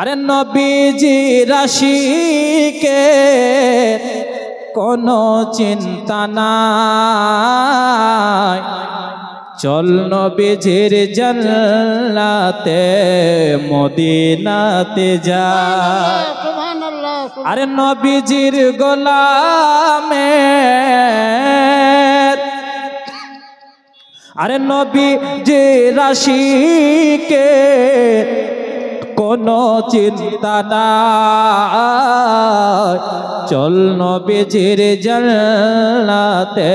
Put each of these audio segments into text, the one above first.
আরে নবীজি রাশিকে কোনো চিন্তা নাই, চল নবীজির জান্নাতে মদিনাতে যাই। আরে নবীজির গোলামের, আরে নবীজি রাশিকে কোনো চিন্তা নাই, চল নবীজির জান্নাতে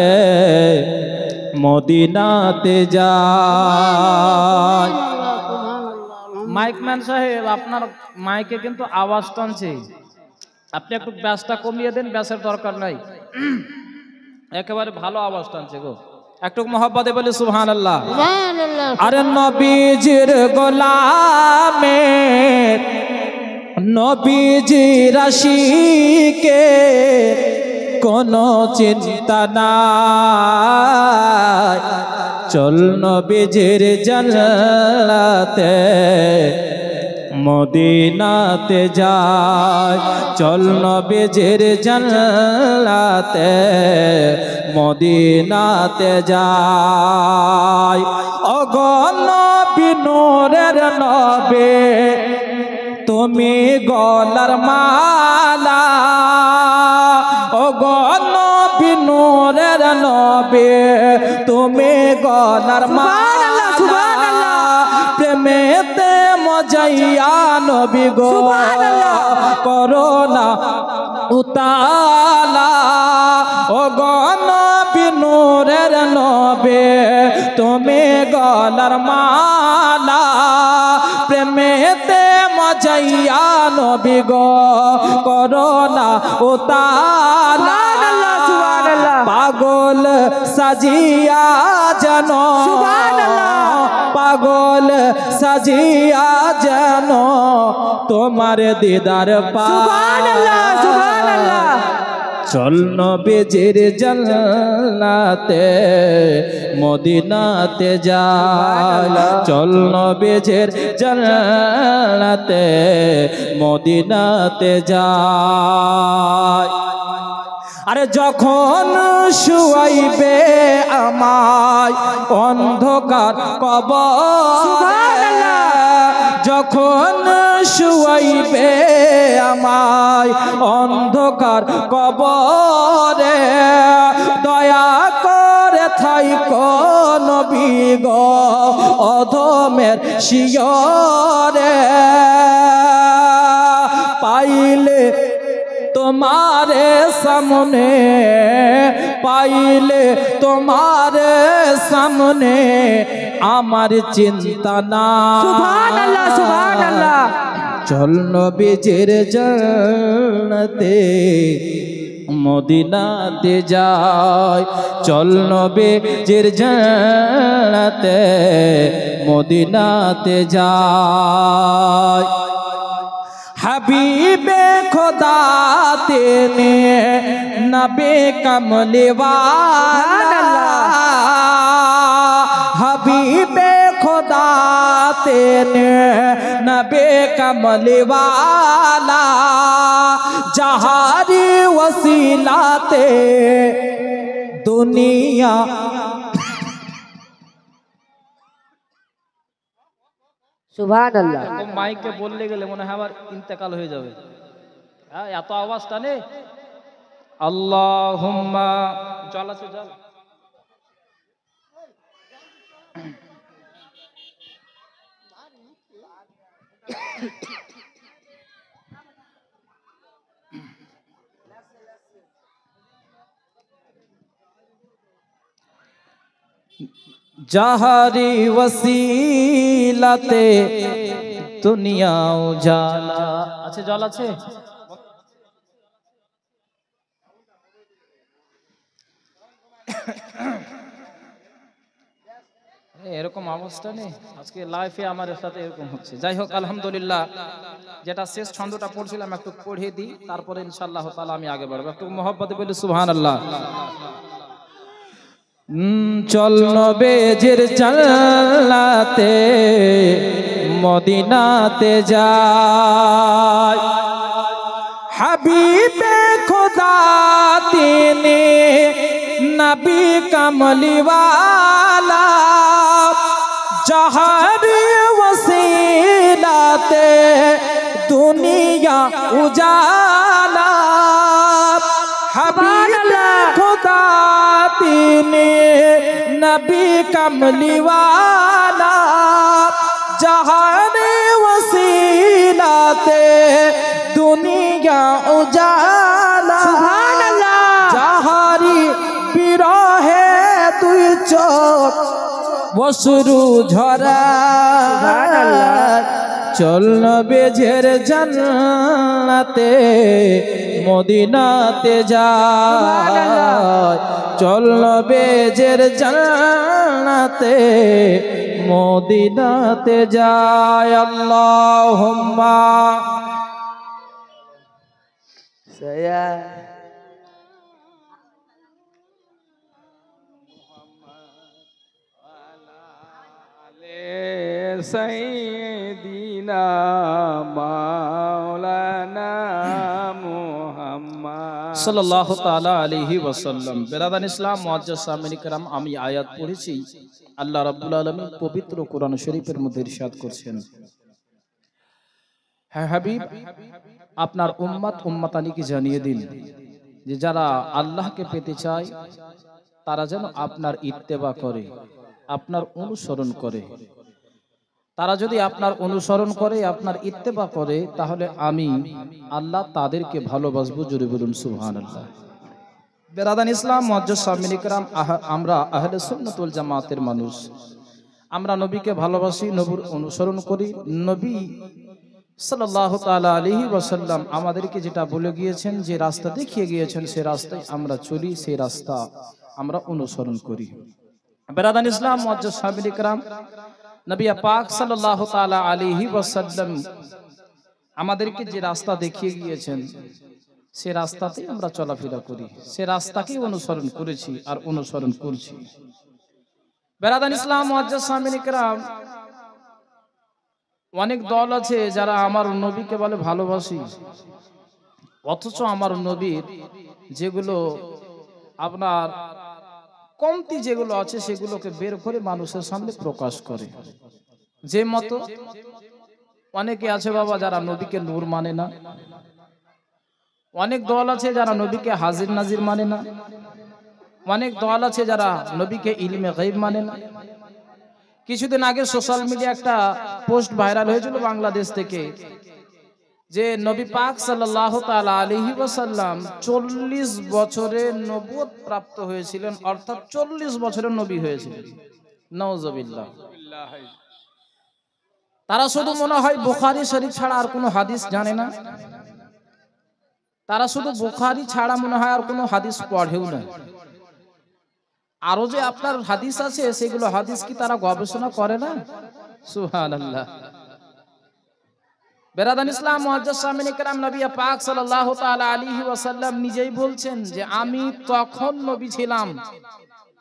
মদিনাতে যাই। মাইকম্যান সাহেব, আপনার মাইকে কিন্তু আওয়াজ টানছে, আপনি একটু ব্যাসটা কমিয়ে দেন। ব্যাসের দরকার নাই, একেবারে ভালো আওয়াজ টানছে গো। একটু মোহাব্বতে বলি সুবহানাল্লাহ। আরে নবীজির গোলামের, নবীজি রাশিকে কোনো চিন্তা নাই, চল নবীজির জান্নাতে মদিনাতে যাই, চল নবীজির জান্নাতে মদিনাতে যাই। ওগো নবী নূরের নবী, তুমি গলার মালা, ওগো নবী নূরের নবী, তুমি গলার মালা, প্রেমেতে মজাইয়া নবী গো করোনা উতালা। ওগো নবী নূরের নবী, তুমি গলার মালা, প্রেমেতে মজাইয়া নবী গো করোনা উতালা। পাগল সাজিয়া যেন, পাগল সাজিয়া যেন তোমার দিদার পাই, চল নবীজির জান্নাতে মদিনাতে যাই, চল নবীজির জান্নাতে মদিনাতে যাই। আরে যখন শুয়াইবে আমায় অন্ধকার কবরে, যখন শুয়াইবে আমায় অন্ধকার কবরে, দয়া করে থাইকো নবী গো অধমের শিয়রে, পাইলে তোমারে সামনে, পাইলে তোমারে সামনে আমার চিন্তা না। সুবহানাল্লাহ সুবহানাল্লাহ। চল নবীজির জান্নাতে মদিনাতে যাই, চল নবীজির জান্নাতে মদিনাতে যাই। हबीबे खुदा तेने नबे कमले वाला, हबीबे खुदा तेने नबे कमले वाला, जहारी वसीलाते दुनिया। সুবহানাল্লাহ। মাইকে বললে গেলে মনে হয় আবার ইন্তেকাল হয়ে যাবে, এত আওয়াজটা নেই। আল্লাহুম্মা, জল আছে জল। जहारी वसीलाते दुनिया उजाला। अच्छा जल আছে? এরকম অবস্থা নেই আজকে লাইফে আমার সাথে এরকম হচ্ছে। যাই হোক আলহামদুলিল্লাহ, যেটা শেষ ছন্দটা পড়ছিলাম একটু পড়ে দিই, তারপরে ইনশাআল্লাহ তাআলা আমি আগে বাড়বো। একটু মোহাব্বতে বলি সুবহানাল্লাহ। চল নবীজির জান্নাতে মদিনাতে যায় হাবিবে খোদা তিনি নবী কমলিওয়ালা जहारी वसीलाते दुनिया उजाला हबीब खुदा तीने नबी कमली वाला जहारी वसीलाते दुनिया उजाला जहारी बिरहे दुई चोख বসরু ঝরা চল বেজের জান্নাতে মদিনাতে যায় চল বেজের জান্নাতে মদিনাতে যায় আল্লাহুম্মা saya सैयदीना मौलाना मुहम्मद সাল্লাল্লাহু তাআলা আলাইহি ওয়াসাল্লাম। বেরাদান ইসলাম মুআজ্জাজ সামিন کرام, আমি আয়াত পড়েছি। আল্লাহ রাব্বুল আলামিন পবিত্র কোরআন শরীফের মধ্যে ইরশাদ করছেন, হ্যাঁ হাবিব আপনার উম্মত উম্মতানিকে জানিয়ে দিন যে যারা আল্লাহকে পেতে চায় তারা যেন আপনার ইত্তেবা করে, আপনার অনুসরণ করে। তারা যদি আপনার অনুসরণ করে, আপনার ইত্তেবা করে, তাহলে আমি আল্লাহ তাদেরকে ভালোবাসবো। জোরে বলুন সুবহানাল্লাহ। বেরাদান ইসলাম মুআজ্জাজ সামিন کرام, আমরা আহলে সুন্নাত ওয়াল জামাতের মানুষ। আমরা নবীকে ভালোবাসি, নবীর অনুসরণ করি। নবী সাল্লাল্লাহু তাআলা আলাইহি ওয়াসাল্লাম আমাদেরকে যেটা বলে গিয়েছেন, যে রাস্তা দেখিয়ে গিয়েছেন, সেই রাস্তায় আমরা চলি, সেই রাস্তা আমরা অনুসরণ করি। বেরাদান ইসলাম মুআজ্জাজ সামিন کرام, নবী পাক সাল্লাল্লাহু তাআলা আলাইহি ওয়াসাল্লাম আমাদেরকে যে রাস্তা দেখিয়ে গিয়েছেন, সে রাস্তাতেই আমরা চলাফেরা করি, সে রাস্তাকেই অনুসরণ করেছি আর অনুসরণ করছি। বেরাদান ইসলাম মুআজ্জাজ সামিন کرام, অনেক দল আছে যারা আমার নবীকে বলে ভালোবাসি, অথচ আমার নবীর যেগুলো আপনার কমতি যেগুলো আছে সেগুলোকে বের করে মানুষের সামনে প্রকাশ করে। যে মতো অনেকে আছে বাবা যারা নবীকে নূর মানে না, অনেক দল আছে যারা নবীকে হাজির নাজির মানে না, অনেক দল আছে যারা নবীকে ইলমে গায়ব মানে না। কিছুদিন আগে সোশ্যাল মিডিয়া একটা পোস্ট ভাইরাল হয়েছিল বাংলাদেশ থেকে, যে নবী পাক সাল্লাল্লাহু তাআলা আলাইহি ওয়াসাল্লাম 40 বছরে নবুয়ত প্রাপ্ত হয়েছিলেন, অর্থাৎ 40 বছরের নবী হয়েছিলেন। নাউজুবিল্লাহ। তারা শুধু মনে হয় বুখারী শরীফ ছাড়া আর কোনো হাদিস জানে না, তারা শুধু বুখারী ছাড়া মনে হয় আর কোনো হাদিস পড়েও না। আরো যে আপনার হাদিস আছে সেগুলো হাদিস কি তারা গবেষণা করে না? সুবহানাল্লাহ। বেরাদান ইসলাম মুআজ্জাজ সামিন کرام, নবী পাক সাল্লাল্লাহু তাআলা আলাইহি ওয়াসাল্লাম নিজেই বলছেন যে আমি তখন নবী ছিলাম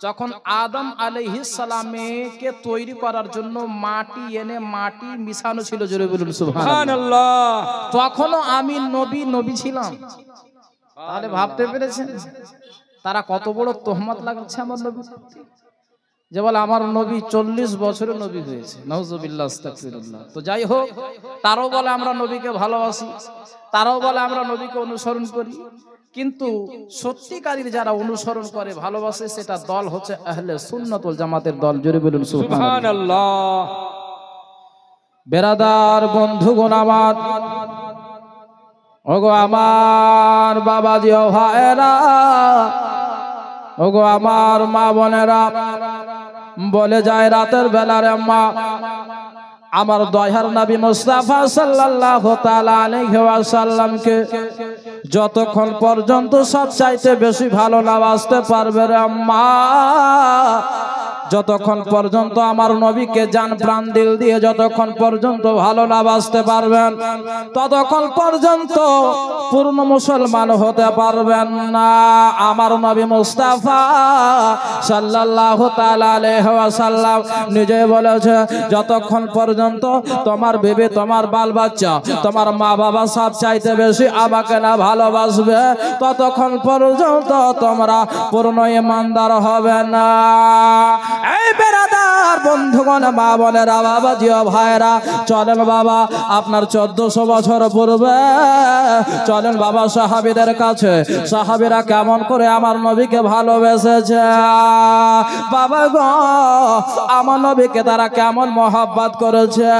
যখন আদম আলাইহিস সালামকে তৈরি করার জন্য মাটি এনে মাটি মিশানো ছিল। জোরে বলুন সুবহানাল্লাহ। তখনও আমি নবী ছিলাম। তাহলে ভাবতে পেরেছেন তারা কত বড় তোহমত লাগাচ্ছে আমার নবী, যে বলে আমার নবী 40 বছরের নবী হয়েছে। নাউজুবিল্লাহ, আস্তাগফিরুল্লাহ। তো যাই হোক, তারাও বলে আমরা নবীকে ভালোবাসি, তারাও বলে আমরা নবীকে অনুসরণ করি, কিন্তু সত্যিকারীর যারা অনুসরণ করে, ভালোবাসে, সেটা দল হচ্ছে আহলে সুন্নাত ওয়াল জামাতের দল। জোরে বলুন সুবহানাল্লাহ। বেরাদার বন্ধুগণ আমার, ওগো আমার বাবাজি ও ভাইরা, ওগো আমার মা বোনেরা, বলে যায় রাতের বেলার আম্মা আমার দয়ার নবী মুস্তাফা সাল্লাল্লাহু তাআলা আলাইহি ওয়াসাল্লামকে যতক্ষণ পর্যন্ত সবচাইতে বেশি ভালো না বাসতে পারবে রে আম্মা, যতক্ষণ পর্যন্ত আমার নবীকে জান প্রাণ দিল দিয়ে যতক্ষণ পর্যন্ত ভালো না বাসতে পারবেন ততক্ষণ পর্যন্ত পূর্ণ মুসলমান হতে পারবেন না। আমার নবী মুস্তাফা সাল্লাল্লাহু তাআলা আলাইহি ওয়াসাল্লাম নিজে বলেছে যতক্ষণ পর্যন্ত তোমার বিবি তোমার বাল বাচ্চা তোমার মা বাবা সব চাইতে বেশি আমাকে না ভালোবাসবে ততক্ষণ পর্যন্ত তোমরা পূর্ণ ঈমানদার হবে না। এই বেরাদার বন্ধুগণ মা বোনেরা বাবাজি ও ভাইরা চলেন বাবা আপনার 1400 বছর পূর্বে চলেন বাবা সাহাবীদের কাছে সাহাবীরা কেমন করে আমার নবীকে ভালোবেসেছে বাবা গো আমার নবীকে তারা কেমন মহব্বত করেছে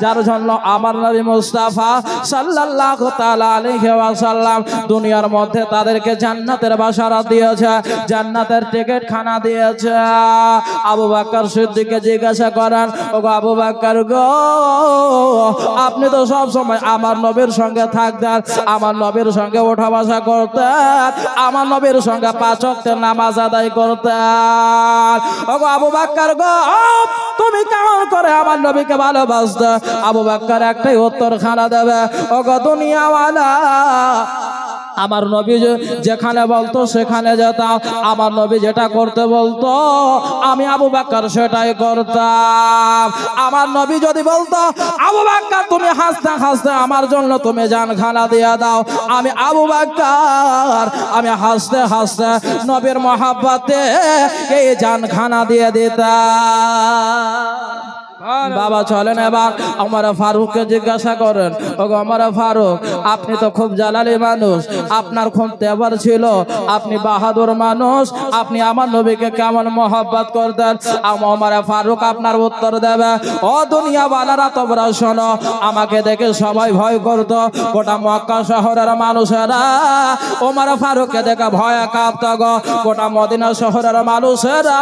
যার জন্য আমার নবী মুস্তাফা সাল্লাল্লাহু তাআলা আলাইহি ওয়াসাল্লাম দুনিয়ার মধ্যে তাদেরকে জান্নাতের বাসারা দিয়েছে জান্নাতের টিকিট খানা দিয়েছে। আবু বকর সিদ্দিককে জিজ্ঞাসা করেন ওগো আবু বকর গো আপনি তো সব সময় আমার নবীর সঙ্গে থাকতেন আমার নবীর সঙ্গে ওঠা বসা করতেন আমার নবীর সঙ্গে 5 ওয়াক্তের নামাজ আদায় করতেন ওগো আবু বকর গো তুমি কেমন করে আমার নবীকে ভালোবাসতে? আবু বকর একটাই উত্তর খানা দেবে ওগো দুনিয়াওয়ালা আমার নবী যেখানে বলতো সেখানে যেতাম আমার নবী যেটা করতে বলতো আমি আবু বকর সেটাই করতাম। আমার নবী যদি বলতো আবু বকর তুমি হাসতে হাসতে আমার জন্য তুমি জান খানা দিয়ে দাও আমি আবু বকর আমি হাসতে হাসতে নবীর মহব্বতে এই জান খানা দিয়ে দিতাম। বাবা চলেন এবার আমার ফারুককে জিজ্ঞাসা করেন ওগো আমার ফারুক আপনি তো খুব জালালি মানুষ আপনার খুব তেবর ছিল আপনি বাহাদুর মানুষ আপনি আমার নবীকে কেমন মহব্বত করতেন? আমার ফারুক আপনার উত্তর দেবে ও দুনিয়া বালারা তোমরা শোনো আমাকে দেখে সবাই ভয় করত গোটা মক্কা শহরের মানুষেরা ওমর ফারুককে দেখে ভয় কাঁপত গো গোটা মদিনা শহরের মানুষেরা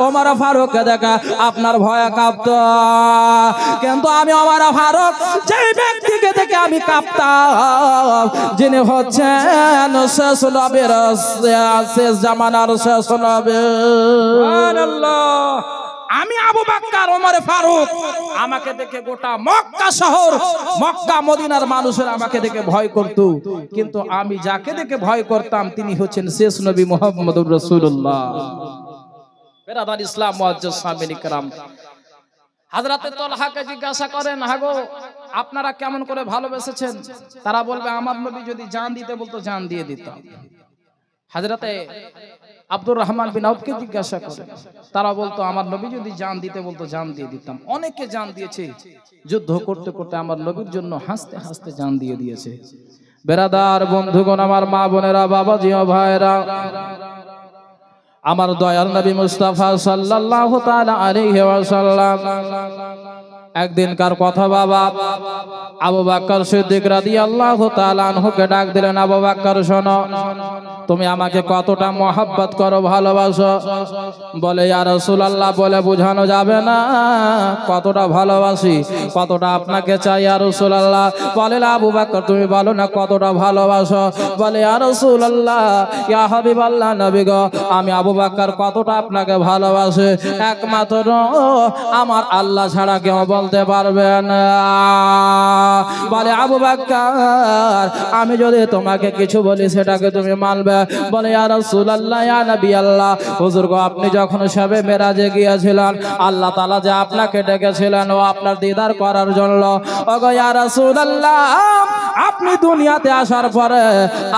ওমর ফারুককে দেখে আপনার ভয় কাঁপত কিন্তু আমি ওমর ফারুক যে ব্যক্তিকে দেখে আমি কাঁপতাম যিনি হচ্ছেন শেষ নবীর শেষ জামানার শেষ নবী সুবহানাল্লাহ আমি আবু বকর ওমর ফারুক আমাকে দেখে গোটা মক্কা শহর মক্কা মদিনার মানুষেরা আমাকে দেখে ভয় করত কিন্তু আমি যাকে দেখে ভয় করতাম তিনি হচ্ছেন শেষ নবী মুহাম্মদুর রাসূলুল্লাহ। বেরাদার ইসলাম মুআজ্জাজ সামিন ইকরাম হযরতে তালহাকে জিজ্ঞাসা করেন হাগো আপনারা কেমন করে ভালোবেসেছেন? তারা বলবে আমার নবী যদি জান দিতে বলতো জান দিয়ে দিতাম। হযরতে আব্দুর রহমান বিন আউফকে জিজ্ঞাসা করে তারা বলতো আমার নবী যদি জান দিতে বলতো জান দিয়ে দিতাম। অনেকে জান দিয়েছে যুদ্ধ করতে করতে আমার নবীর জন্য হাসতে হাসতে জান দিয়ে দিয়েছে। বেরাদার বন্ধুগণ আমার মা বোনেরা বাবাজি ও ভাইরা আমার দয়ার নবী মুস্তাফা সাল্লাল্লাহু তাআলা আলাইহি ওয়াসাল্লাম একদিনকার কথা বাবা আবু বকর সিদ্দিক রাদিয়াল্লাহু তাআলা আনহুকে ডাক দিলেন আবু বকর শোনো তুমি আমাকে কতটা মহব্বত করো ভালোবাসো? বলে ইয়া রাসূলুল্লাহ বলে বোঝানো যাবে না কতটা ভালোবাসি কতটা আপনাকে চাই ইয়া রাসূলুল্লাহ। বলে আবু বকর তুমি বলো না কতটা ভালোবাসো? বলে ইয়া রাসূলুল্লাহ ইয়া হাবিবাল্লাহ নবী গো আমি আবু বকর কতটা আপনাকে ভালোবাসি একমাত্র আমার আল্লাহ ছাড়া কেউ বলতে পারবে না। বলে আবু বকর আমি যদি তোমাকে কিছু বলি সেটাকে তুমি মানবে? বলে ইয়া রাসূলুল্লাহ ইয়া নবী আল্লাহ হুজুর গো আপনি যখন শবে মেরাজে গিয়েছিলেন আল্লাহ তাআলা যে আপনাকে ডেকেছিলেন ও আপনার দিদার করার জন্য ওগো ইয়া রাসূলুল্লাহ আপনি দুনিয়াতে আসার পরে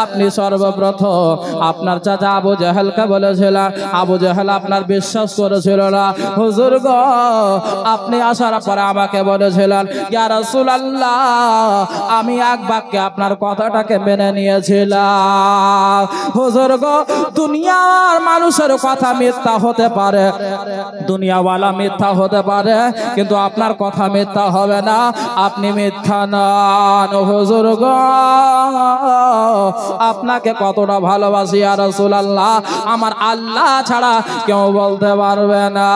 আপনি সর্বপ্রথম আপনার চাচা আবু জাহেলকে বলেছিলেন আবু জাহেল আপনার বিশ্বাস করেছিল না হুজুর গো আপনি আসার পরে আমাকে বলেছিলেন ইয়া রাসূলুল্লাহ আমি এক বাক্যে আপনার কথাটাকে মেনে নিয়েছিলাম। হুজুর গো দুনিয়ার মানুষের কথা মিথ্যা হতে পারে দুনিয়াওয়ালা মিথ্যা হতে পারে কিন্তু আপনার কথা মিথ্যা হবে না আপনি মিথ্যা নন হুজুর গো আপনাকে কতটা ভালোবাসি ইয়া রাসূলুল্লাহ, আমার আল্লাহ ছাড়া কেউ বলতে পারবে না।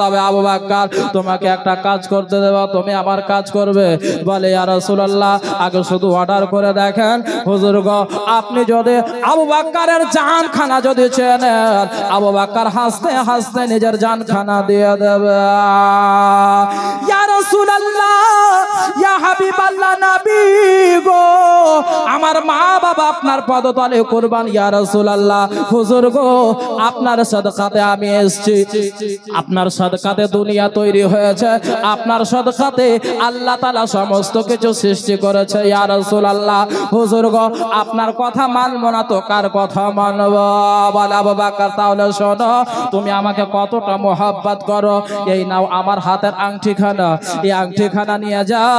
তবে আবু বকর তোমাকে একটা কাজ করতে দেব, তুমি আমার কাজ করবে। বলে ইয়া রাসূলুল্লাহ আগে শুধু অর্ডার করে দেখেন হুজুর গো, আপনি যদি আবু বকরের জানখানা যদি চেনেন, আবু বকর হাসতে হাসতে নিজের জানখানা দিয়ে দেবে। ইয়া রাসূলুল্লাহ ইয়া হাবিবাল্লাহ নবী গো, আমার মা বাবা আপনার পদতলে কুরবান। ইয়া রাসূলুল্লাহ হুজুর গো, আপনার সাদকাতে আমি এসেছি, আপনার সাদকাতে দুনিয়া তৈরি হয়েছে, আপনার সাদকাতে আল্লাহ তাআলা সমস্ত কিছু সৃষ্টি করেছে। ইয়া রাসূলুল্লাহ হুজুর গো, আপনার কথা মানব না তো কার কথা মানব? বলে আবু বকর তাহলে শোনো, তুমি আমাকে কতটা মোহাব্বত করো, এই নাও আমার হাতের আংটিখানা, এই আংটিখানা নিয়ে যাও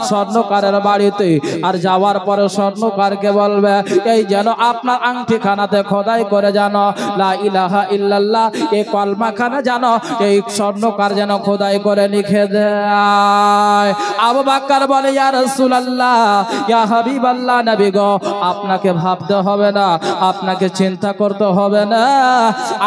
স্বর্ণকারের বাড়িতে। আর যাওয়ার পরে স্বর্ণকারকে বলবে এই যেন আপনার আংটিখানাতে খোদাই করে জানো লা ইলাহা ইল্লাল্লাহ, এই কলমাখানা জানো এই স্বর্ণকার যেন খোদাই করে লিখে দেয়। আবু বকর বলে ইয়া রাসূলুল্লাহ ইয়া হাবিবাল্লাহ নবী গো, আপনাকে ভাবতে হবে না, আপনাকে চিন্তা করতে হবে না,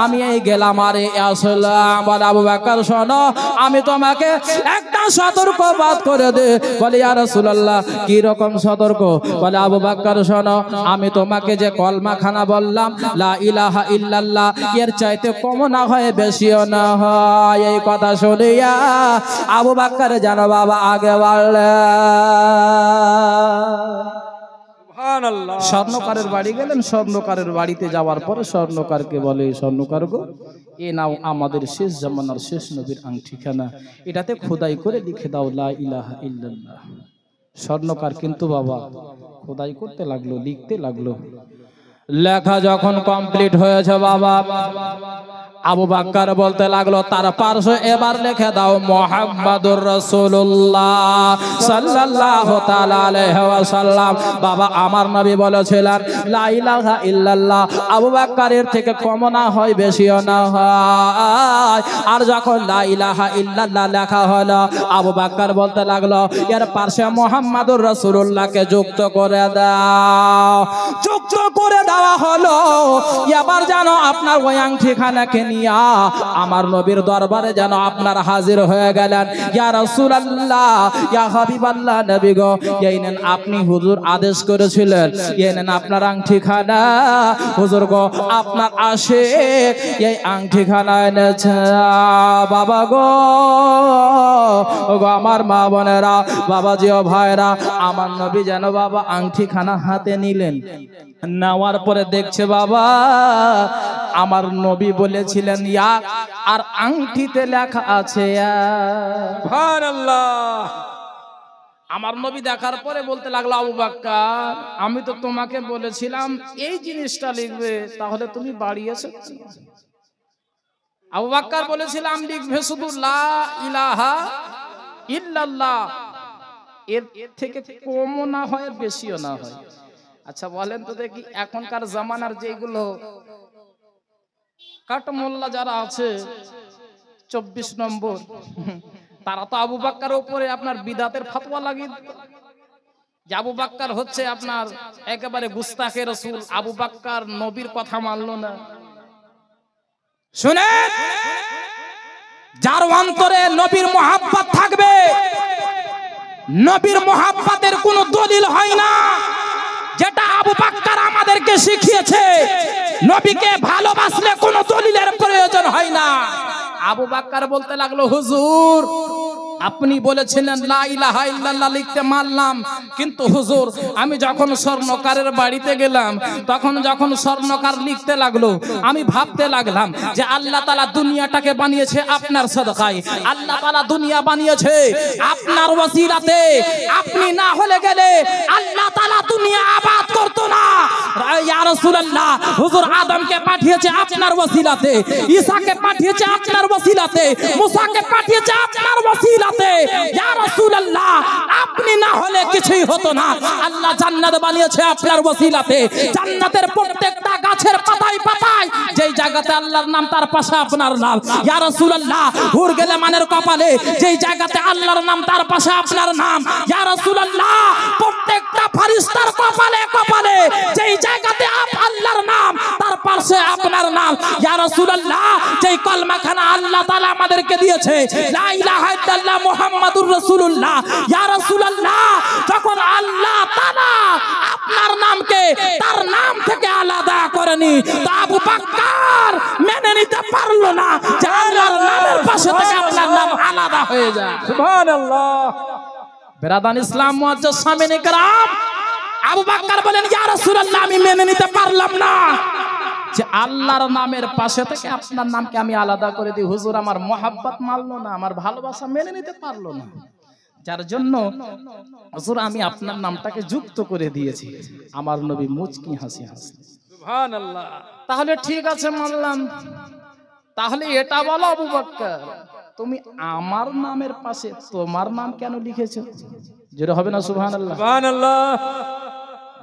আমি এই গেলাম আর আসলাম। বলে আবু বকর শোনো, আমি তোমাকে একটা সতর্কবাদ করে দে। বলে ইয়া রাসূলুল্লাহ কি রকম সতর্ক? বলে আবু বকর শোনো, আমি তোমাকে যে কলমাখানা বললাম লা ইলাহা ইল্লাল্লাহ, এর চাইতে কম না হয় বেশিও না হয়। এই কথা শুনিয়া আবু বকর যেন বাবা আগে বাড়লে। স্বর্ণকারের বাড়ি গেলেন, স্বর্ণকারের বাড়িতে যাওয়ার পরে স্বর্ণকারকে বলে স্বর্ণকার গো, এ নাও আমাদের শেষ জামানার শেষ নবীর আংটিখানা, এটাতে খোদাই করে লিখে দাও লা ইলাহা ইল্লাল্লাহ। স্বর্ণকার কিন্তু বাবা খোদাই করতে লাগলো, লিখতে লাগলো। লেখা যখন কমপ্লিট হয়েছে বাবা, আবু বকর বলতে লাগলো তার পার্শ্বে এবার লিখে দাও মুহাম্মাদুর রাসূলুল্লাহ সাল্লাল্লাহু তাআলা আলাইহি ওয়াসাল্লাম। বাবা আমার নবী বলেছিলেন লা ইলাহা ইল্লাল্লাহ, আবু বকরের থেকে কম না হয় বেশিও না হয়। আর যখন লা ইলাহা ইল্লাল্লাহ লেখা হলো, আবু বকর বলতে লাগলো এর পার্শ্বে মুহাম্মাদুর রাসূলুল্লাহকে যুক্ত করে দাও। যুক্ত করে দেওয়া হলো। এবার যেন আপনার ওই আংটিখানাকে নিয়া আমার নবীর দরবারে যেন আপনার হাজির হয়ে গেলেন। ইয়া রাসূলুল্লাহ ইয়া হাবিবাল্লাহ নবী গো, এই নেন আপনি হুজুর আদেশ করেছিলেন, এই নেন আপনার আংটিখানা। হুজুর গো আপনার আশিক এই আংটিখানা এনেছে। বাবা গো, আমার মা বোনেরা, বাবাজি ও ভাইরা, আমার নবী যেন বাবা আংটিখানা হাতে নিলেন। নেওয়ার পরে দেখছে বাবা আমার নবী বলেছিলেন ইয়া, আর আংটিতে লেখা আছে সুবহানাল্লাহ। আমার নবী দেখার পরে বলতে লাগলো আবু বকর, আমি তো তোমাকে বলেছিলাম এই জিনিসটা লিখবে, তাহলে তুমি বাড়িয়েছো। আবু বকর বলেছিলাম লিখবে শুধু লা ইলাহা ইল্লাল্লাহ, এর থেকে কমও না হয় বেশিও না হয়। আচ্ছা বলেন তো দেখি, এখনকার জামানার যেগুলো কাটমোল্লা যারা আছে 24 নম্বর, তারা তো আবু বকরের উপরে আপনার বিদাতের ফতোয়া লাগিয়ে যে আবু বকর হচ্ছে আপনার একেবারে গুস্তাখে রাসূল, আবু বকর নবীর কথা মানলো না। শুনেন, যার অন্তরে নবীর মহব্বত থাকবে, নবীর মহব্বতের কোনো দলিল হয় না, যেটা আবু বকর আমাদেরকে শিখিয়েছে। নবীকে ভালোবাসলে কোনো দলিলের প্রয়োজন হয় না। আবু বকর বলতে লাগলো হুজুর আপনি বলেছিলেন লা ইলাহা ইল্লাল্লাহ লিখতে মানলাম, কিন্তু হুজুর আমি যখন স্বর্ণকারের বাড়িতে গেলাম, তখন যখন স্বর্ণকার লিখতে লাগলো, আমি ভাবতে লাগলাম যে আল্লাহ তাআলা দুনিয়াটাকে বানিয়েছে আপনার সাদকায়, আল্লাহ তাআলা দুনিয়া বানিয়েছে আপনার ওসিলাতে। আপনি না হলে গেলে আল্লাহ তাআলা দুনিয়া আবাদ করতো না। ইয়া রাসূলুল্লাহ, হুজুর আদমকে পাঠিয়েছে আপনার ওসিলাতে, ঈসাকে পাঠিয়েছে আপনার ওসিলাতে, মুসাকে পাঠিয়েছে আপনার ওসিলাতে। ইয়া রাসূলুল্লাহ, আপনি না হলে কিছুই হতো না। আল্লাহ জান্নাত বানিয়েছে আপনার ওসিলাতে। জান্নাতের প্রত্যেকটা গাছের পাতায় পাতায় যেই জায়গাতে আল্লাহর নাম, তার পাশে আপনার নাম। ইয়া রাসূলুল্লাহ, হুর গেলে মানের কপালে যেই জায়গাতে আল্লাহর নাম, তার পাশে আপনার নাম। ইয়া রাসূলুল্লাহ, প্রত্যেকটা যেই জায়গাতে আল্লাহর নাম তার পাশে আপনার নাম। ইয়া রাসূলুল্লাহ, যেই কলমাখানা আল্লাহ তাআলা আমাদেরকে দিয়েছে, লা ইলাহা ইল্লাল্লাহ মুহাম্মাদুর রাসূলুল্লাহ। ইয়া রাসূলুল্লাহ, যখন আল্লাহ তাআলা আপনার নামকে তার নাম থেকে আলাদা করেনি, তো আবু বকর মেনে নিতে পারলো না যে আল্লাহর নামের পাশে থেকে আপনার নাম আলাদা হয়ে যায়। সুবহানাল্লাহ। বেরাদান ইসলাম মুআজ্জাজ সামিনে کرام, আবু বকর বলেন, ইয়া রাসূলুল্লাহ, আমি মেনে নিতে পারলাম না যে আল্লাহর নামের পাশে থেকে আপনার নামকে আমি আলাদা করে দিই। হুজুর, আমার মহব্বত মানলো না, আমার ভালোবাসা মেনে নিতে পারলো না, যার জন্য হুজুর আমি আপনার নামটাকে যুক্ত করে দিয়েছি। আমার নবী মুচকি হাসি হাসলেন। সুবহানাল্লাহ। তাহলে ঠিক আছে, মানলাম। তাহলে এটা বলো আবু বকর, তুমি আমার নামের পাশে তোমার নাম কেন লিখেছো? যেটা হবে না সুবহানাল্লাহ। সুবহানাল্লাহ।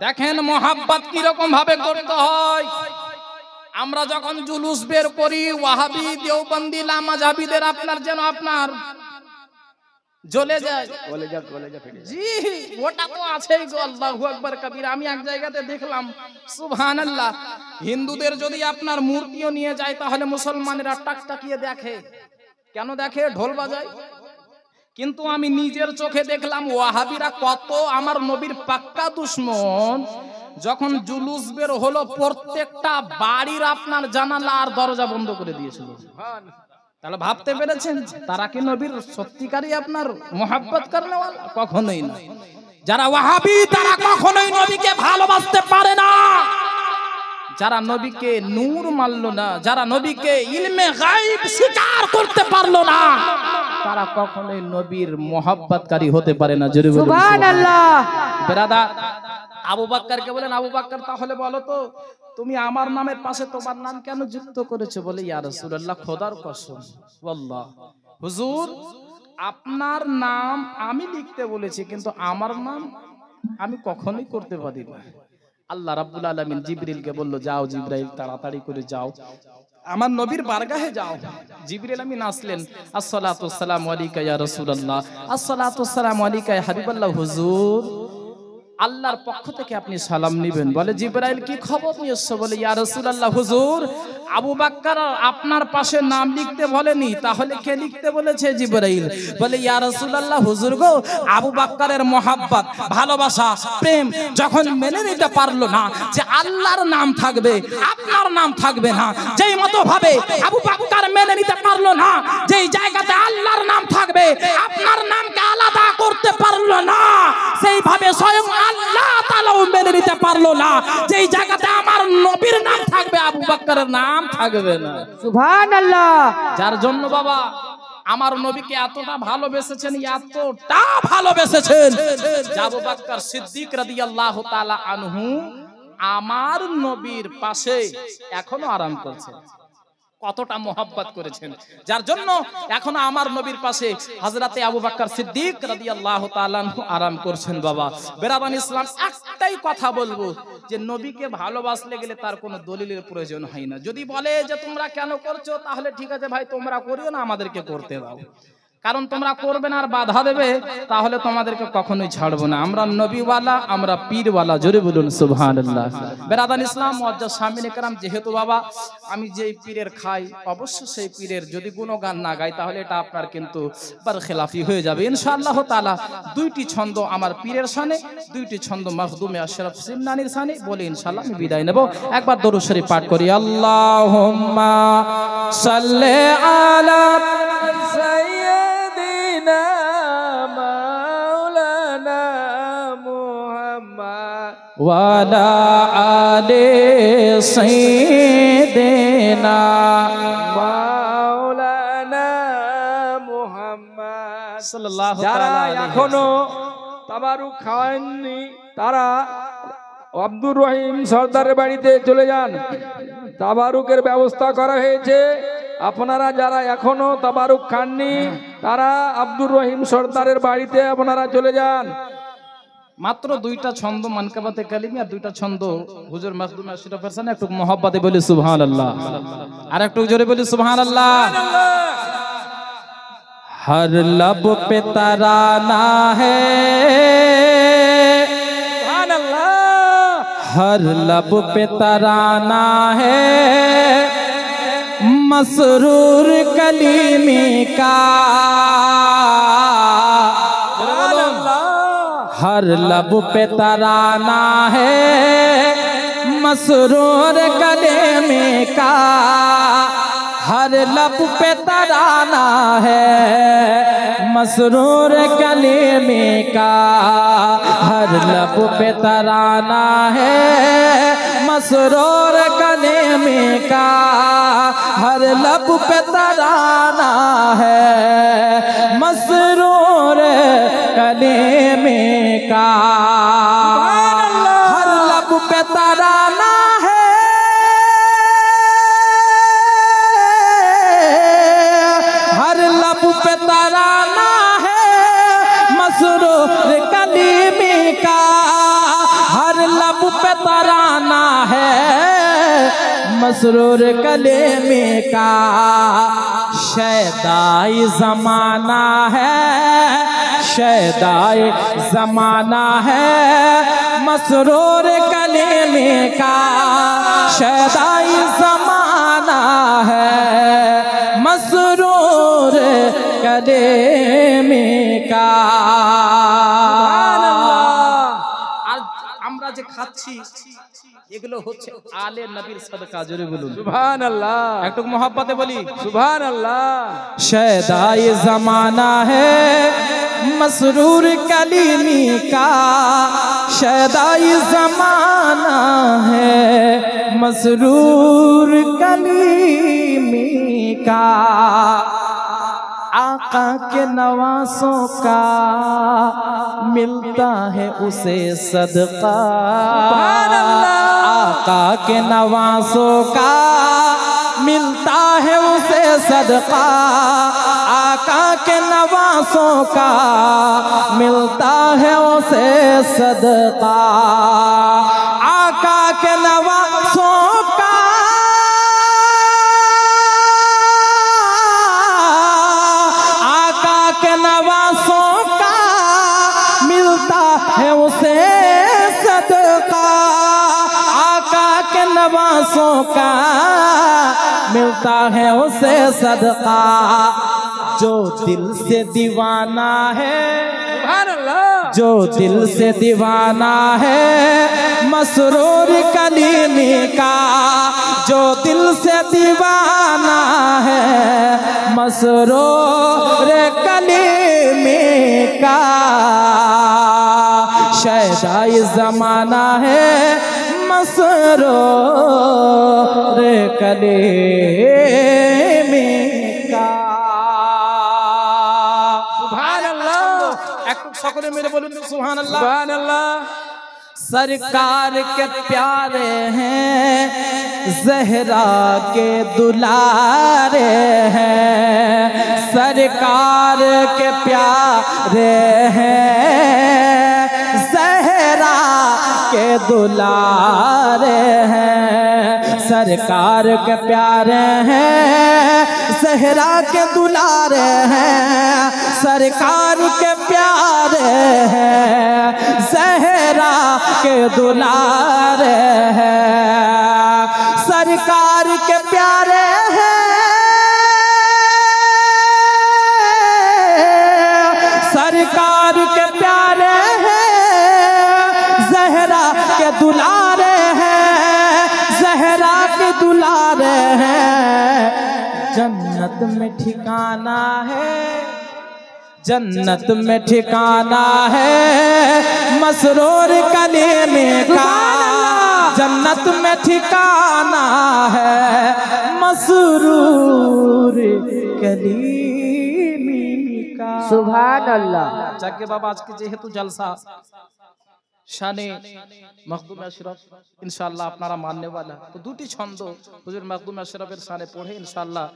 দেখেন মহব্বত কি রকম ভাবে করতে হয়। আমরা যখন জুলুস বের করি, ওয়াহাবি, দেওবন্দি, লামাজাবিদের আপনার যেন আপনার জ্বলে যায়। জি, ওটা তো আছেই গো। আল্লাহু আকবার কবীর। আমি এক জায়গাতে দেখলাম, সুবহানাল্লাহ, হিন্দুদের যদি আপনার মূর্তিও নিয়ে যায় তাহলে মুসলমানেরা টাকটাকিয়ে দেখে। কেন দেখে? ঢোল বাজায়। কিন্তু আমি নিজের চোখে দেখলাম ওয়াহাবিরা কত আমার নবীর পাক্কা দুশমন। যখন জুলুস বের হলো, প্রত্যেকটা বাড়ির আপনার জানালা আর দরজা বন্ধ করে দিয়েছিল। তাহলে ভাবতে পেরেছেন তারা কি নবীর সত্যিকারই আপনার মোহাব্বত করনেওয়ালা? কখনোই না। যারা ওয়াহাবি তারা কখনোই নবীকে ভালোবাসতে পারে না। যারা নবীকে নূর মানলো না, যারা নবীকে ইলমে গায়ব স্বীকার করতে পারলো না, তারা কখনোই নবীর মোহাব্বতকারী হতে পারে না। জোরে বলুন সুবহানাল্লাহ। বেরাদার, আবু বকরকে বলেন, আবু বকর তাহলে বলো তো, তুমি আমার নামের পাশে তোমার নাম কেন যুক্ত করেছো? বলে, ইয়া রাসূলুল্লাহ, খোদার কসম, ওয়াল্লাহ হুজুর, আপনার নাম আমি লিখতে বলেছি, কিন্তু আমার নাম আমি কখনোই করতে পারি না। আল্লাহ রাব্বুল আলামিন জিবরিলকে বলল, যাও জিবরাইল, তাড়াতাড়ি করে যাও, আমার নবীর বারগাহে যাও। জিবরিল আমিন আসলেন, আসসালাতু ওয়াসসালামু আলাইকা ইয়া রাসূলুল্লাহ, আসসালাতু ওয়াসসালামু আলাইকা ইয়া হাবিবাল্লাহ। হুজুর, আল্লাহর পক্ষ থেকে আপনি সালাম নেবেন। বলে, জিবরাইল কি খবর নিয়েছো? বলে, ইয়া রাসূলুল্লাহ, হুজুর আবু বকর আপনার পাশে নাম লিখতে বলেনি, তাহলে কে লিখতে বলেছে? জিবরাইল। বলে, ইয়া রাসূলুল্লাহ, হুজুর গো, আবু বকরের মোহাব্বত, ভালোবাসা, প্রেম যখন মেনে নিতে পারলো না যে আল্লাহর নাম থাকবে, আপনার নাম থাকবে না, যেই মতো ভাবে আবু বকর মেনে নিতে পারলো না যেই জায়গাতে আল্লাহর নাম থাকবে, আপনার নামকে আলাদা করতে পারলো না, সেইভাবে স্বয়ং আল্লাহ তাআলাও মেনে নিতে পারলো না যেই জায়গাতে আমার নবীর নাম থাকবে, আবু বকরের নাম থাকবে না। সুবহানাল্লাহ। যার জন্য বাবা আমার নবীকে এতটা ভালোবেসেছেন, এতটা ভালোবেসেছেন, আবু বকর সিদ্দিক রাদিয়াল্লাহু তাআলা আনহু আমার নবীর পাশে এখনো আরাম করছেন। কতটা মোহাব্বত করেছেন, যার জন্য এখন আমার নবীর পাশে হযরতে আবু বকর সিদ্দিক রাদিয়াল্লাহু তাআলা আনহু আরাম করছেন। বাবা বেরাদান ইসলাম, একটাই কথা বলবো যে নবীকে ভালোবাসলে গেলে তার কোনো দলিলের প্রয়োজন হয় না। যদি বলে যে তোমরা কেন করছো, তাহলে ঠিক আছে ভাই, তোমরা করিও না, আমাদেরকে করতে দাও। কারণ তোমরা করবে না আর বাধা দেবে, তাহলে তোমাদেরকে কখনোই ছাড়বো না। আমরা নবীওয়ালা, আমরা পীরওয়ালা। জোরে বলুন সুবহানাল্লাহ। বেরাদান ইসলাম মুআজ্জাজ সামিনে کرام, যেহেতু বাবা আমি যেই পীরের খাই, অবশ্য সেই পীরের যদি গুণগান না গাই তাহলে এটা আপনার কিন্তু বরখেলাফি হয়ে যাবে ইনশাআল্লাহ তাআলা। দুইটি ছন্দ আমার পীরের শানে, দুইটি ছন্দ মখদুমে আশরাফ সিমনানির শানে বলে ইনশাআল্লাহ আমি বিদায় নেব। একবার দরুদ শরীফ পাঠ করি। আল্লাহুম্মা সাল্লি আলা সাইয়্যিদিনা মাওলানা মুহাম্মদ ওয়ালা আলে সাইয়্যিদিনা মাওলানা মুহাম্মদ সাল্লাল্লাহু যারা তাআলা আলাইহি এখনো তাবারুক খাওয়াননি তারা আব্দুর রহিম সর্দারের বাড়িতে চলে যান, তাবারুকের ব্যবস্থা করা হয়েছে। আপনারা যারা এখনো তাবারুক খাননি তারা আব্দুর রহিম সর্দারের বাড়িতে আপনারা চলে যান। মাত্র দুইটা ছন্দ মানকাবাতে কালিমি আর দুইটা ছন্দ হুজুর মখদুম আশরাফের সামনে একটু মোহাব্বতে বলি সুবহানাল্লাহ, আর একটু জোরে বলি সুবহানাল্লাহ। हर लब पे तराना है, हर लब पे तराना है मसरूर कलीमी का, हर लब पे तराना है मसरूर कलीमी का, हर लब पे तराना है मसरूर कलीमी का, हर लब पे तराना है मसरूर कलीमी का, हर लब पे तराना है मसरूर कलीमी का, हर लब पे तराना है, हर लब पे तराना है मसरूर कलीमी का, हर लब पे तराना है मसरूर कलीमी का, शैदाई ज़माना है, शैदाई ज़माना है मसरूर कलीमी का, शैदाई ज़माना है मसरूर कलीमी का। আর আমরা যে খাচ্ছি এগুলো হচ্ছে আলে নবীর সদকা, জোরে বলুন সুবহানাল্লাহ। একটু মোহাব্বতে বলি সুবহানাল্লাহ। शैदाई ज़माना है मसरूर कलीमी का, शैदाई ज़माना है मसरूर कलीमी का, आका के नवासों का मिलता है उसे सदका, आका के नवासों का मिलता है उसे सदका, आका के नवासों का मिलता है उसे सदका, आका के नवासों का के नवासों का मिलता है उसे सदका, आका के नवासों का मिलता है उसे सदका, जो दिल से दीवाना है, जो दिल से दीवाना है मसरूर कलीमी का, जो दिल से दीवाना है मसरूर कलीमी का, शैदाई ज़माना है मसरूर कलीमी का। সুবহানাল্লাহ। একটু সকলে মিলে বলুন সুবহানাল্লাহ। সুবহানাল্লাহ। सरकार के प्यारे हैं ज़हरा के दुलारे हैं, सरकार के प्यारे हैं ज़हरा के दुलारे हैं, सरकार के प्यारे हैं ज़हरा के दुलारे हैं, सरकार के प्यारे हैं ज़हरा के दुलारे हैं, सरकार के प्यारे हैं, सरकार के प्यारे हैं ज़हरा के दुलारे हैं, ज़हरा के दुलारे हैं, जन्नत में ठिकाना है, जन्नत में ठिकाना है मसरूर कलीमी का, जन्नत में ठिकाना है मसरूर कलीमी का। সুবহানাল্লাহ। যাকে বাবা আজকে যেহেতু জলসা শানে মখদুম আশরাফ ইনশাআল্লাহ আপনারা মাননে वाला, তো দুটি ছন্দ হুজুর মখদুম আশরাফের শানে পড়ে ইনশাআল্লাহ।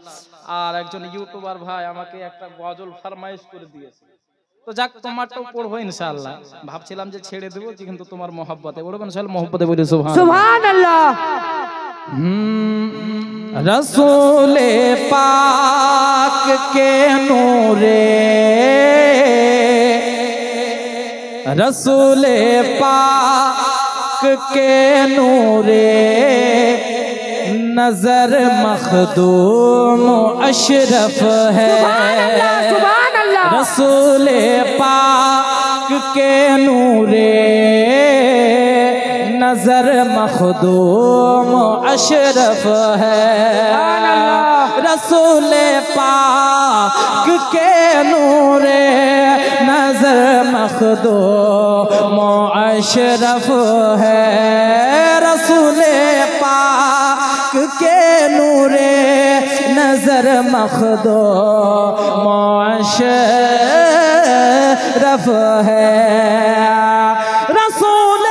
আর একজন ইউটিউবার ভাই আমাকে একটা গজল ফরমাইশ করে দিয়েছে, তো যাক তোমারটাও পড়বো ইনশাআল্লাহ। ভাবছিলাম যে ছেড়ে দেবো, কিন্তু তোমার মহব্বতে পড়বো ইনশাআল্লাহ। মহব্বতে বলি সুবহানাল্লাহ। रसूले पाक के नूरे, रसूले पाक के नूरे नजर मखदूम अशरफ है। सुभान अल्लाह रसूल पाक के नूरे नजर मखदूम अशरफ है। रसूल पाक के नूरे नजर मखदूम अशरफ है। रसूल पाक के नूरे नजर मखदूम अशरफ है। रसूल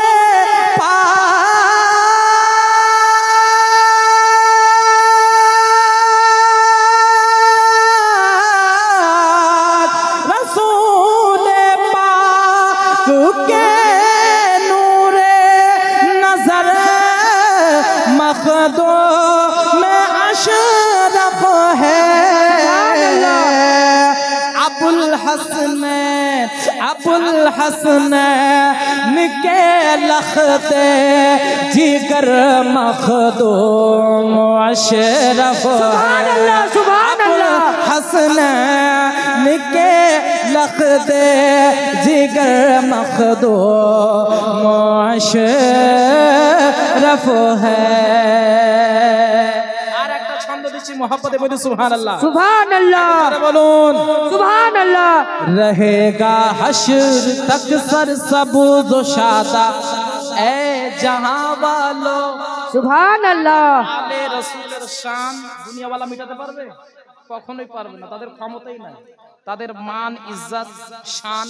अबुल हसन के लखते जिगर मखदूम अशरफ है। अबुल हसन के लखते जिगर मखदूम अशरफ है। मोहब्बत बोली सुभान अल्लाह सुभान अल्लाह बोलून सुभान अल्लाह। रहेगा हश्र तक सर सबूज शादा ए जहां वालो सुभान अल्लाह। आले रसूলের শান দুনিয়া वाला মিটাতে পারবে? কখনোই পারবে না, তাদের ক্ষমতাই নাই। তাদের মান ইজ্জত শান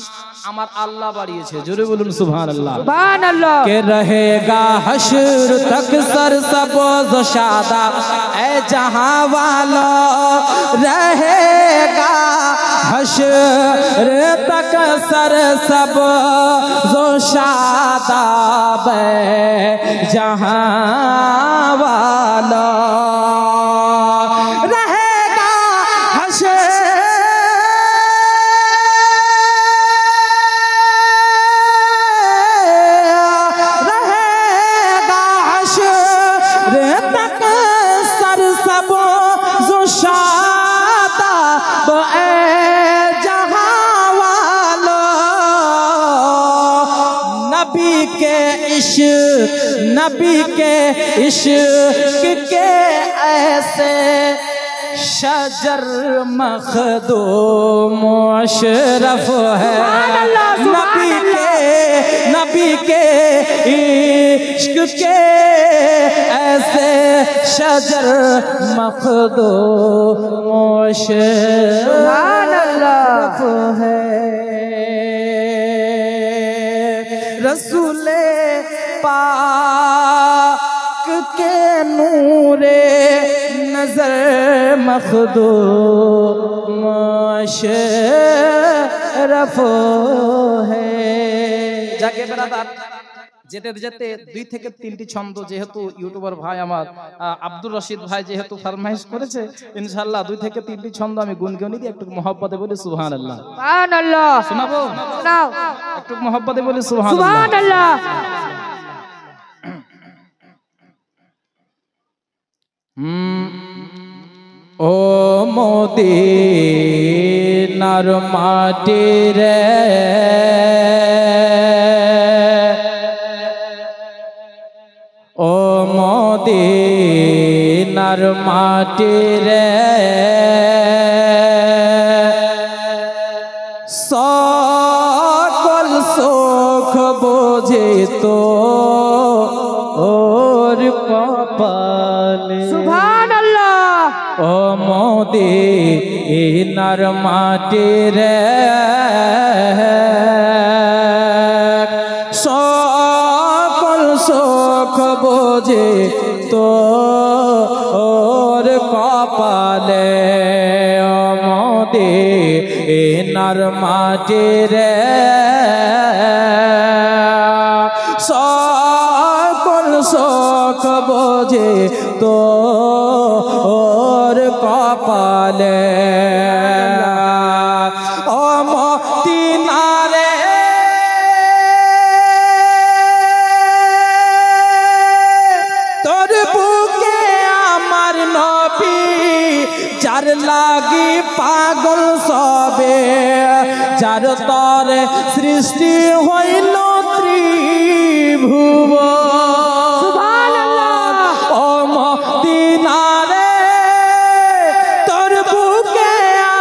আমার আল্লাহ বাড়িয়েছে। জোরে বলুন সুবহানাল্লাহ सुभान अल्लाह। के रहेगा हश्र तक सर सबूज शादा ए जहां वालो रहेगा हश्र तक सर सबूज शादाब जहां वालो रहेगा हश्र नबी के इश्क के ऐसे शजर मखदूम अशरफ है। नबी के इश्क के ऐसे शजर मखदूम अशरफ है। रसूल पाक के नूरे नजर मखदूम अशरफ है। जाके बेरादार যেতে যেতে 2 থেকে 3টি ছন্দ যেহেতু ইউটিউবার ভাই আমার আব্দুর রশিদ ভাই যেহেতু ফরমাইশ করেছে ইনশাআল্লাহ 2 থেকে 3টি ছন্দ আমি গুনগুনি দিয়ে একটু মহব্বতে বলি সুবহানাল্লাহ সুবহানাল্লাহ। শোনাবো? শোনাও। একটু মহব্বতে বলি সুবহানাল্লাহ সুবহানাল্লাহ। ও মদিনার মাটি রে ও মদিনার মাটি রে সকল সুখ বোঝে তো ওর কপালে। সুবহানাল্লাহ। ও মদিনার মাটি রে সকল সুখ বোঝে তো ওর কপালে। ও মদিনার মাটি রে সকল সুখ বোঝে তো ওর কপালে। ও মদিনারে যার লাগি পাগল সবে, যার তরে সৃষ্টি হইল ত্রিভুবন। সুবহানাল্লাহ। ও মদিনারে তোর বুকে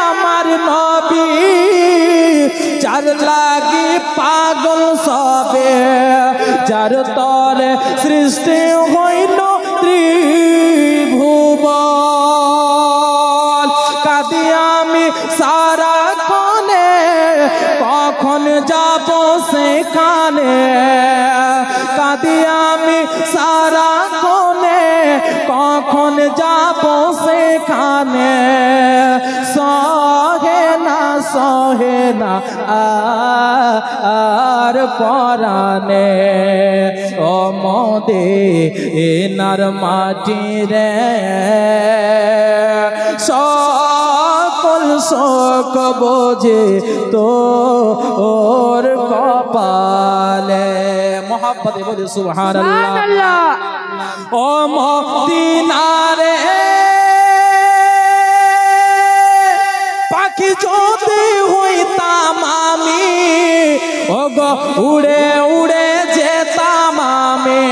আমার নবী, যার লাগি পাগল সবে, যার তরে সৃষ্টি হইল ত্রিভুবন। কাঁদি আমি সারা কোণে, কখন যাব সেখানে, কাঁদি আমি সারা কোণে, কখন যাব সেখানে। সহে না আর পরানে, ও মদিনার মাটি রে সকল শোক বোঝে তোর কপালে। মোহাব্বতে বলি সুবহানাল্লাহ। সুবহানাল্লাহ। ও মদিনারে পাখি যদি হইতাম আমি, ও গো উড়ে উড়ে যেতাম আমি,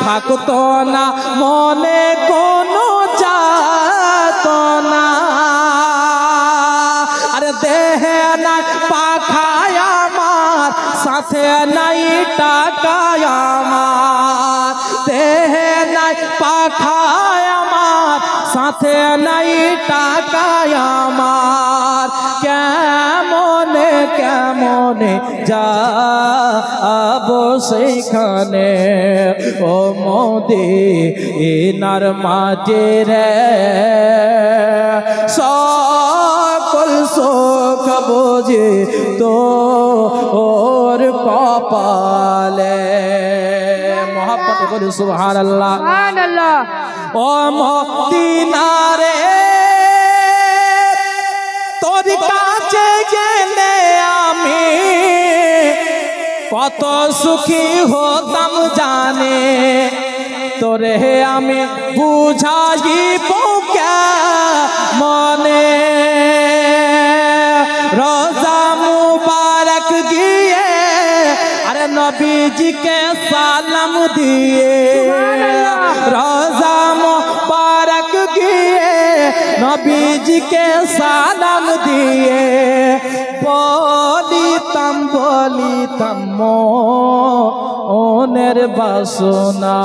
থাকতো না মনে কোনো যাতনা। আরে দেহে নাই পাখায় আমার, সাথে নাই টাকায় আমার, দেহে নাই পাখায় আমার, সাথে নাই টাকায় আমার। কেমনে কেমনে যাব সেখানে, ও মদিনার মাঝে রে সকল শোক বোঝে তোর কপালে। মোহাব্বতে বলি সুবহানাল্লাহ। সুবহানাল্লাহ। ও মদিনারে তোর কাছে গেলে আমি কত সুখী হতাম জানে, তোরে আমি বুঝাইব মনে। রোজা মুবারক গিয়ে আরে নবীজিকে সালাম দিয়ে, রোজা মুবারক গিয়ে নবীজিকে সালাম দিয়ে, বলিতাম বলিতাম মনের বাসনা,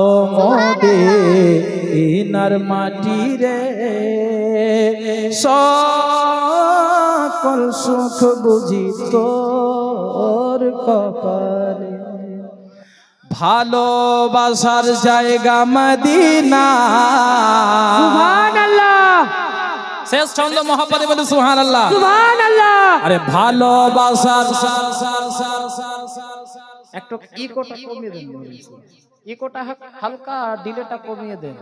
ও মদিনার মাটি রে সকল সুখ বুঝি তোর কপালে। ভালোবাসার জায়গা মদিনা। সুবহানাল্লাহ। শেষ ছন্দ মোহাব্বতে বলি সুবহানাল্লাহ। সুবহানাল্লাহ। আরে ভালোবাসার একটু ইকোটা কমিয়ে দেন, ইকোটা হালকা ডিলেটা কমিয়ে দেন।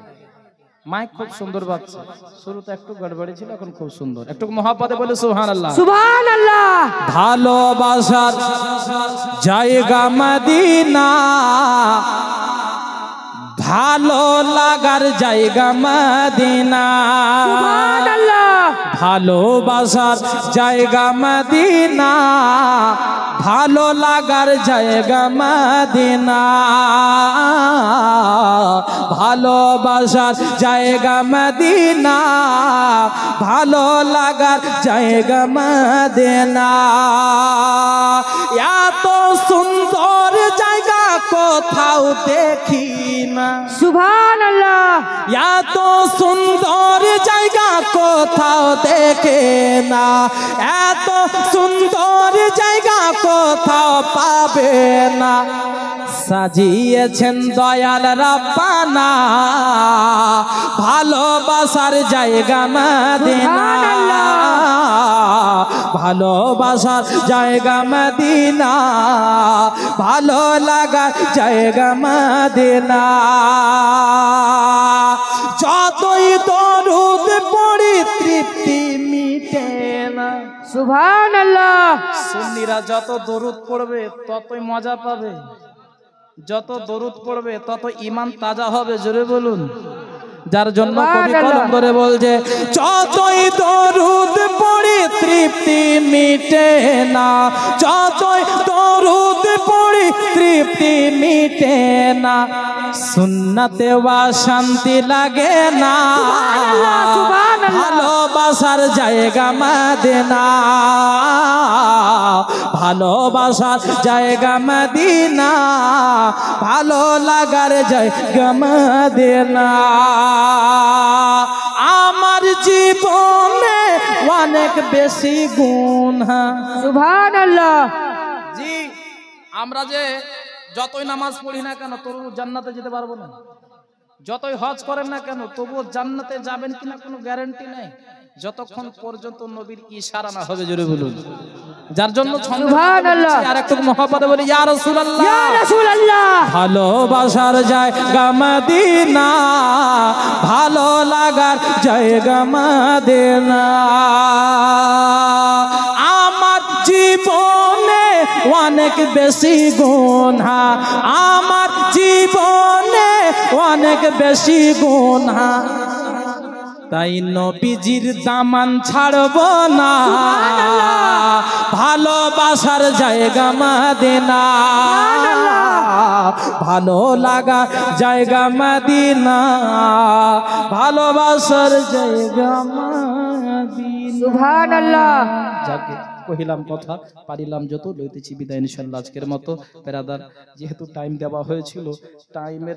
মাইক খুব সুন্দর বাজছে, শুরুতে একটু গড়বড়ি ছিল, এখন খুব সুন্দর। একটু মোহাব্বতে বলি সুবহানাল্লাহ। সুবহানাল্লাহ। ভালোবাসার জায়গা মদিনা, ভালো লাগার জায়গা মদিনা। সুবহানাল্লাহ। ভালোবাসার জায়গা মদিনা, ভালো লাগার জায়গা মদিনা। ভালোবাসার জায়গা মদিনা, ভালো লাগার জায়গা মদিনা। এত সুন্দর জায়গা কোথাও দেখি না। সুবহানাল্লাহ। এত সুন্দর জায়গা কোথাও দেখে না, এত সুন্দর জায়গা কোথাও পাবে না। সাজিয়েছেন দয়াল রাব্বানা, ভালোবাসার জায়গা মদিনা। ভালোবাসার জায়গা মদিনা, ভালো লাগার জায়গা মদিনা। যতই দরুদ পড়ি তৃপ্তি মিটে না। সুবহানাল্লাহ। সুন্নিরা যত দরুদ পড়বে ততই মজা পাবে, যত দরুদ পড়বে তত ঈমান তাজা হবে। জোরে বলুন। যার জন্য কবি কলম ধরে বলছে যতই দরুদ পড়ি তৃপ্তি মিটে না, যতই দরুদ পড়ি তৃপ্তি মিটে না, সুন্নতে ওয়া শান্তি লাগে না, ভালোবাসার জায়গা মদিনা, ভালোবাসার জায়গা মদিনা, ভালো লাগার জায়গা মদিনা। আমার জীবনে অনেক বেশি গুণ। সুবহানাল্লাহ। জি, আমরা যে যতই নামাজ পড়ি না কেন তবু জান্নাতে যেতে পারবো না, যতই হজ করেন না কেন তবুও জান্নাতে যাবেন কিনা কোনো গ্যারান্টি নাই যতক্ষণ পর্যন্ত নবীর ইশারা না হবে। জোরে বলুন। যার জন্য সুবহানাল্লাহ। আর একটু মহব্বতে বলি ইয়া রাসূলুল্লাহ, ইয়া রাসূলুল্লাহ। ভালোবাসার জায়গা মদিনা, ভালো লাগার জায়গা মদিনা। আমার জীবনে অনেক বেশি গুনাহ, আমার জীবনে অনেক বেশি গুনাহ, তাই নবীজির দামান ছাড়ব না, ভালোবাসার জায়গা মদিনা, ভালো লাগা জায়গা মদিনা, ভালোবাসার জায়গা মদিনা। সুবহানাল্লাহ। যাকে কহিলাম কথা পারিলাম যত লইতেছি বিদায় ইনশাআল্লাহ। আজকের মতো পেরাদার যেহেতু টাইম দেওয়া হয়েছিল টাইমের